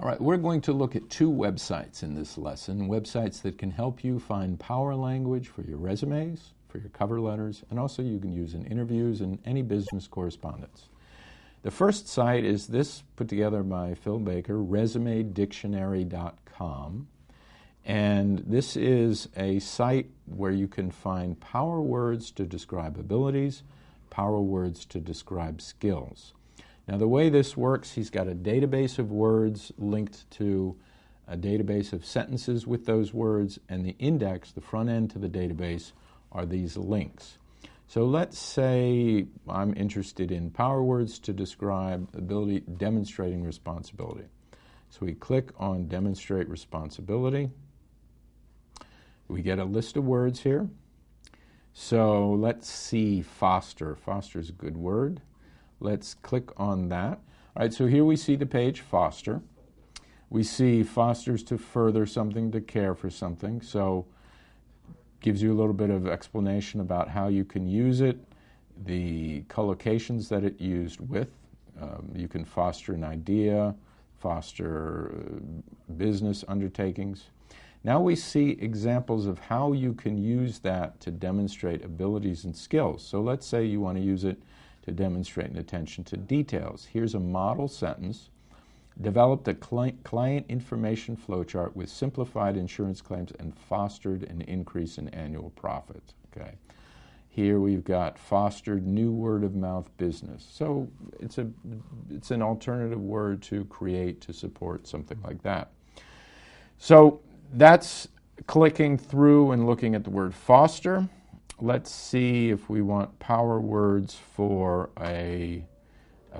All right, we're going to look at two websites in this lesson, websites that can help you find power language for your resumes, for your cover letters, and also you can use in interviews and any business correspondence. The first site is this, put together by Phil Baker, resumedictionary.com. And this is a site where you can find power words to describe abilities, power words to describe skills. Now the way this works, he's got a database of words linked to a database of sentences with those words, and the index, the front end to the database, are these links. So let's say I'm interested in power words to describe ability, demonstrating responsibility. So we click on demonstrate responsibility. We get a list of words here. So let's see foster. Foster is a good word. Let's click on that. All right, so here we see the page foster. We see fosters to further something, to care for something. So gives you a little bit of explanation about how you can use it, the collocations that it used with. You can foster an idea, foster business undertakings. Now we see examples of how you can use that to demonstrate abilities and skills. So let's say you want to use it to demonstrate an attention to details. Here's a model sentence. Developed a client information flowchart with simplified insurance claims and fostered an increase in annual profits. Okay. Here we've got fostered new word-of-mouth business. So it's an alternative word to create, to support, something like that. So that's clicking through and looking at the word foster. Let's see if we want power words for a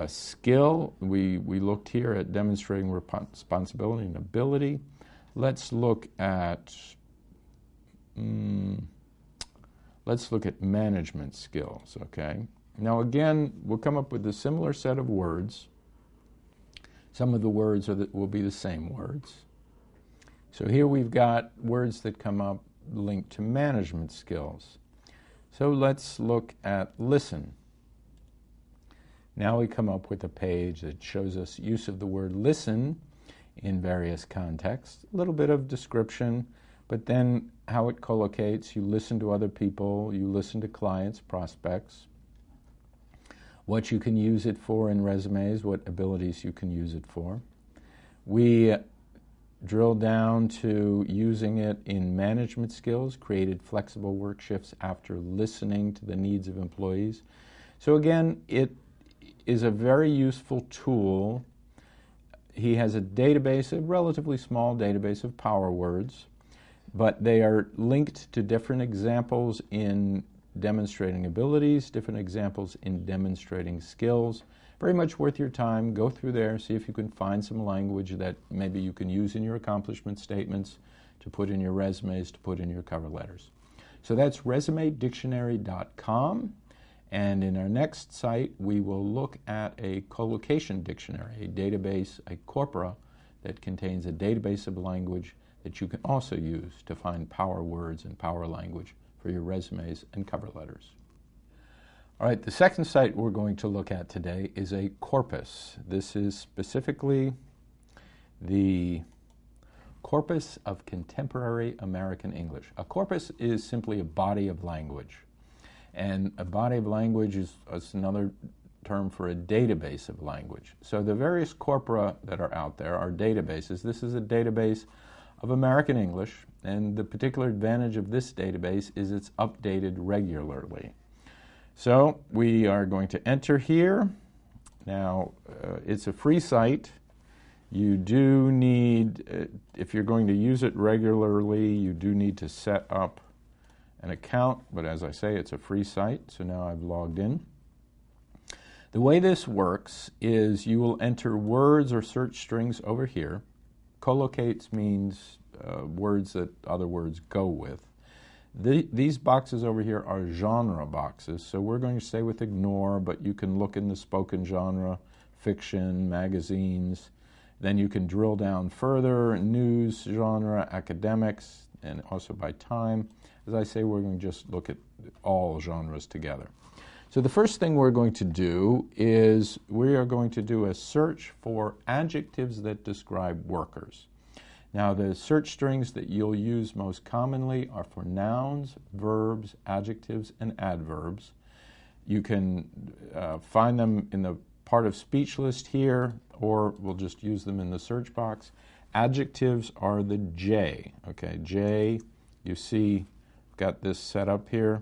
skill. We looked here at demonstrating responsibility and ability. Let's look at management skills. Okay. Now again, we'll come up with a similar set of words. Some of the words will be the same words. So here we've got words that come up linked to management skills. So let's look at listen. Now we come up with a page that shows us use of the word listen in various contexts, a little bit of description, but then how it collocates. You listen to other people, you listen to clients, prospects, what you can use it for in resumes, what abilities you can use it for. We drill down to using it in management skills, created flexible work shifts after listening to the needs of employees. So again, it is a very useful tool. He has a database, a relatively small database of power words, but they are linked to different examples in demonstrating abilities, different examples in demonstrating skills. Very much worth your time. Go through there, see if you can find some language that maybe you can use in your accomplishment statements, to put in your resumes, to put in your cover letters. So that's resumedictionary.com. And in our next site, we will look at a collocation dictionary, a database, a corpora that contains a database of language that you can also use to find power words and power language for your resumes and cover letters. All right, the second site we're going to look at today is a corpus. This is specifically the Corpus of Contemporary American English. A corpus is simply a body of language. And a body of language is another term for a database of language. So the various corpora that are out there are databases. This is a database of American English, and the particular advantage of this database is it's updated regularly. So we are going to enter here. Now, it's a free site. You do need, if you're going to use it regularly, you do need to set up an account, but as I say, it's a free site, so now I've logged in. The way this works is you will enter words or search strings over here. Collocates means words that other words go with. These boxes over here are genre boxes, so we're going to stay with ignore, but you can look in the spoken genre, fiction, magazines. Then you can drill down further, news, genre, academics, and also by time. As I say, we're going to just look at all genres together. So the first thing we're going to do is we are going to do a search for adjectives that describe workers. Now, the search strings that you'll use most commonly are for nouns, verbs, adjectives, and adverbs. You can find them in the part of speech list here, or we'll just use them in the search box. Adjectives are the J. Okay, J, you see, got this set up here.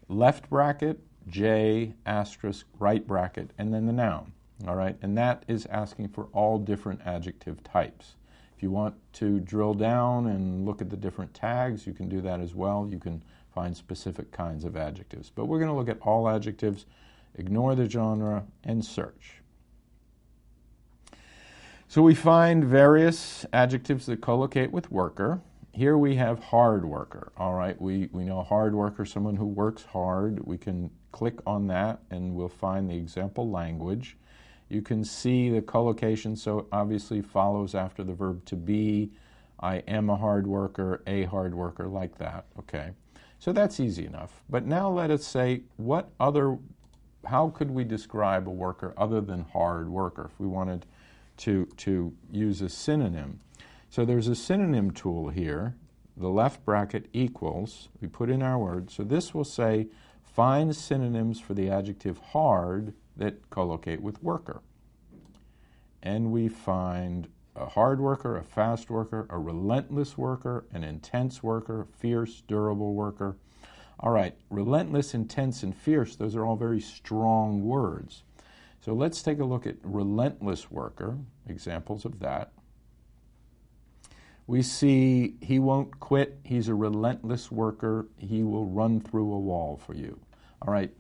Left bracket, J, asterisk, right bracket, and then the noun. All right, and that is asking for all different adjective types. If you want to drill down and look at the different tags, you can do that as well. You can find specific kinds of adjectives. But we're going to look at all adjectives, ignore the genre, and search. So we find various adjectives that collocate with worker. Here we have hard worker. All right, we know hard worker, someone who works hard. We can click on that and we'll find the example language. You can see the collocation, so it obviously follows after the verb to be. I am a hard worker, like that. Okay, so that's easy enough. But now let us say, how could we describe a worker other than hard worker if we wanted to use a synonym? So there's a synonym tool here. The left bracket equals, we put in our word. So this will say, find synonyms for the adjective hard that collocate with worker. And we find a hard worker, a fast worker, a relentless worker, an intense worker, fierce, durable worker. All right, relentless, intense, and fierce, those are all very strong words. So let's take a look at relentless worker, examples of that. We see he won't quit, he's a relentless worker, he will run through a wall for you. All right,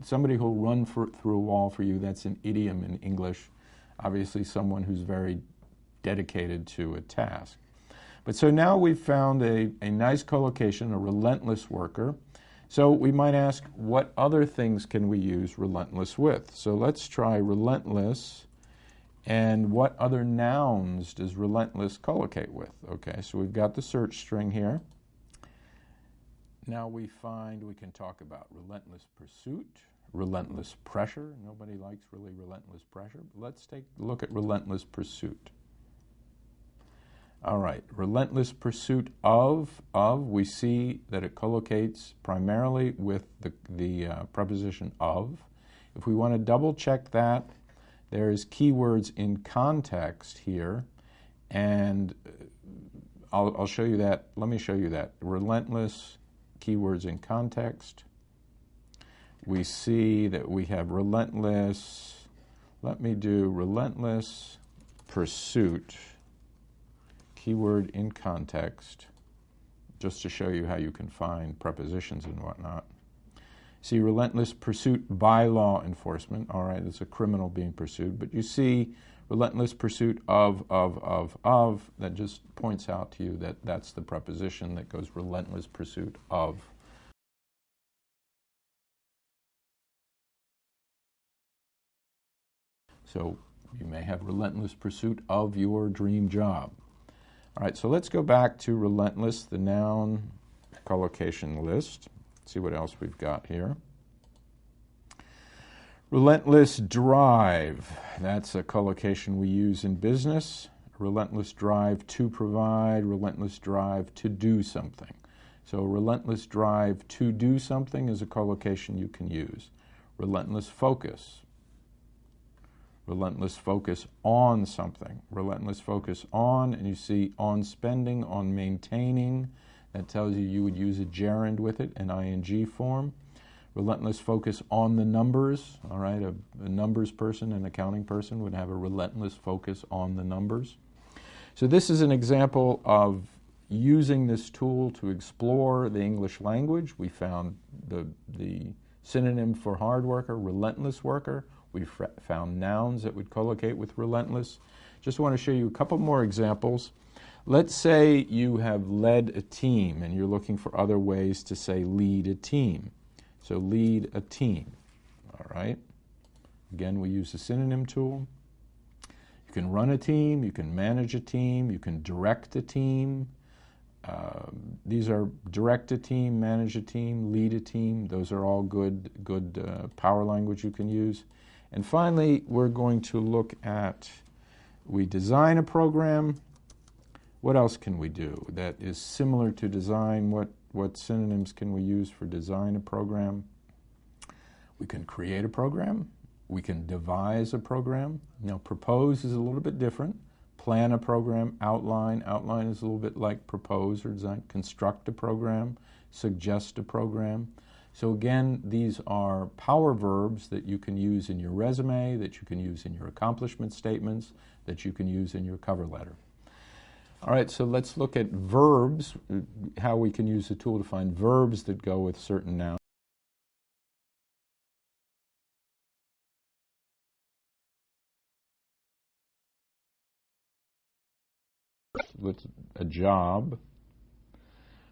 somebody who'll run through a wall for you, that's an idiom in English. Obviously someone who's very dedicated to a task. But so now we've found a nice collocation, a relentless worker. So we might ask, what other things can we use relentless with? So let's try relentless, and what other nouns does relentless collocate with? Okay, so we've got the search string here. Now we find we can talk about relentless pursuit, relentless pressure. Nobody likes really relentless pressure. But let's take a look at relentless pursuit. All right, relentless pursuit of, we see that it collocates primarily with the preposition of. If we want to double check that, there's keywords in context here, and I'll show you that. Let me show you that. Relentless, keywords in context. We see that we have relentless, let me do relentless pursuit, keyword in context, just to show you how you can find prepositions and whatnot. See, relentless pursuit by law enforcement. All right, it's a criminal being pursued. But you see relentless pursuit of, that just points out to you that that's the preposition that goes relentless pursuit of. So you may have relentless pursuit of your dream job. All right, so let's go back to relentless, the noun collocation list. See what else we've got here. Relentless drive. That's a collocation we use in business. Relentless drive to provide, relentless drive to do something. So relentless drive to do something is a collocation you can use. Relentless focus. Relentless focus on something. Relentless focus on, and you see on spending, on maintaining. That tells you would use a gerund with it, an ing form. Relentless focus on the numbers. All right, a numbers person, an accounting person would have a relentless focus on the numbers. So this is an example of using this tool to explore the English language. We found the synonym for hard worker, relentless worker. We found nouns that would collocate with relentless. Just want to show you a couple more examples. Let's say you have led a team and you're looking for other ways to say lead a team. So lead a team, all right? Again, we use the synonym tool. You can run a team, you can manage a team, you can direct a team. These are direct a team, manage a team, lead a team. Those are all good power language you can use. And finally, we're going to look at, we design a program. What else can we do that is similar to design? What synonyms can we use for design a program? We can create a program. We can devise a program. Now, propose is a little bit different. Plan a program, outline. Outline is a little bit like propose or design. Construct a program, suggest a program. So again, these are power verbs that you can use in your resume, that you can use in your accomplishment statements, that you can use in your cover letter. All right, so let's look at verbs, how we can use the tool to find verbs that go with certain nouns. With a job,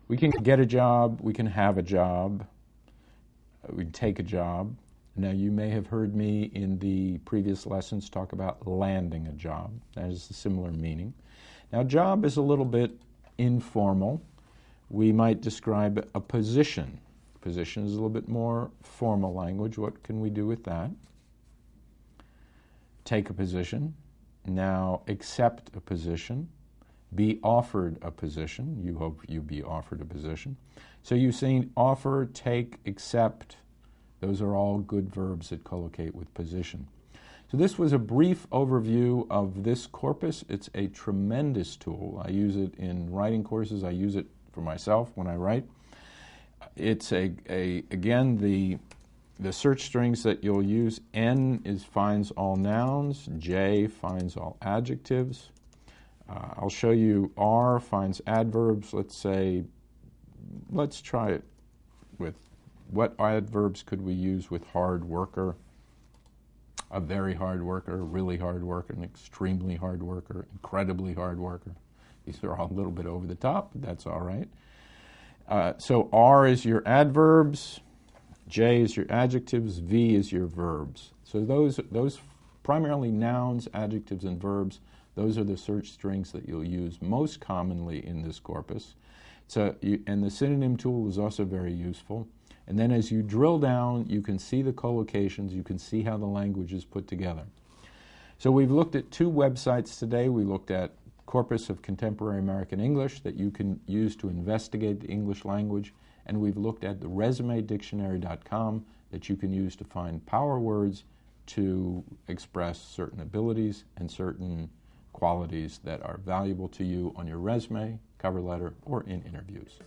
we can get a job, we can have a job, we can take a job. Now, you may have heard me in the previous lessons talk about landing a job. That is a similar meaning. Now, job is a little bit informal. We might describe a position. Position is a little bit more formal language. What can we do with that? Take a position. Now, accept a position. Be offered a position. You hope you be offered a position. So you've seen offer, take, accept. Those are all good verbs that collocate with position. So this was a brief overview of this corpus. It's a tremendous tool. I use it in writing courses. I use it for myself when I write. It's again, the search strings that you'll use. N finds all nouns. J finds all adjectives. I'll show you R finds adverbs. Let's try it with what adverbs could we use with hard worker, a very hard worker, a really hard worker, an extremely hard worker, incredibly hard worker. These are all a little bit over the top, but that's all right. So R is your adverbs, J is your adjectives, V is your verbs. So those primarily nouns, adjectives, and verbs. Those are the search strings that you'll use most commonly in this corpus. And the synonym tool is also very useful. And then as you drill down, you can see the collocations, you can see how the language is put together. So we've looked at two websites today. We looked at Corpus of Contemporary American English that you can use to investigate the English language. And we've looked at the resumedictionary.com that you can use to find power words to express certain abilities and certain qualities that are valuable to you on your resume, cover letter, or in interviews.